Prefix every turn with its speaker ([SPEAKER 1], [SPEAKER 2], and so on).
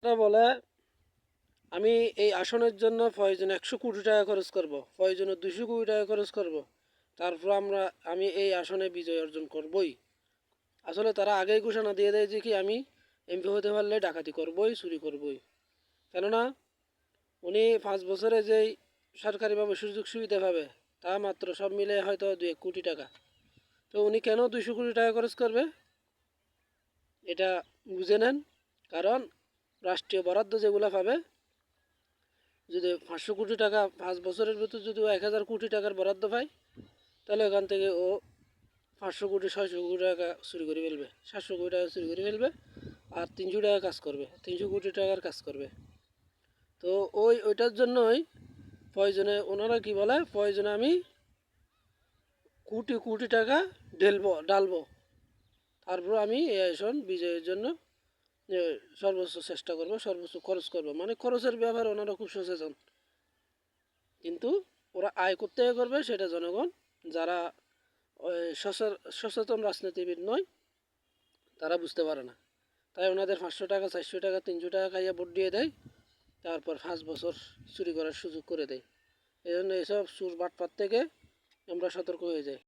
[SPEAKER 1] তারা বলে আমি এই আসনের জন্য প্রয়োজনে 100 কোটি টাকা খরচ করব, প্রয়োজনে 200 কোটি টাকা খরচ করব, তারপর আমি এই আসনে বিজয় অর্জন করবই। আসলে তারা আগেই ঘোষণা দিয়ে দেয় যে কি আমি এমপি হতে পারলে ডাকাতি করবই, চুরি করবই। কেননা উনি 5 বছরে যেই সরকারিভাবে সুযোগ সুবিধা পাবে তা মাত্র সব মিলে হয়তো 2-1 কোটি টাকা। তো উনি কেন 200 কোটি টাকা খরচ করবে এটা বুঝে নেন। কারণ রাষ্ট্রীয় বরাদ্দ যেগুলো পাবে, যদি 500 কোটি টাকা 5 বছরের ভিতর যদি ও 1000 কোটি টাকার বরাদ্দ পায়, তাহলে ওখান থেকে ও 500 কোটি 600 কোটি টাকা চুরি করে ফেলবে, 700 কোটি টাকা চুরি করে ফেলবে। আর 300 টাকা কাজ করবে, 300 কোটি টাকার কাজ করবে। তো ওইটার জন্যই প্রয়োজনে ওনারা কি বলে, প্রয়োজনে আমি কোটি কোটি টাকা ডালবো, তারপর আমি এই আসন বিজয়ের জন্য এ, সর্বোচ্চ চেষ্টা করব, সর্বোচ্চ খরচ করব। মানে খরচের ব্যাপারে ওনারা খুব সচেতন। কিন্তু ওরা আয় করতে করবে সেটা জনগণ, যারা ওই সচেতন রাজনীতিবিদ নয়, তারা বুঝতে পারে না। তাই ওনাদের 500 টাকা 400 টাকা 300 টাকা খাইয়া ভোট দিয়ে দেয়, তারপর 5 বছর চুরি করার সুযোগ করে দেয়। এই জন্য এইসব চুর বাটপার থেকে আমরা সতর্ক হয়ে যাই।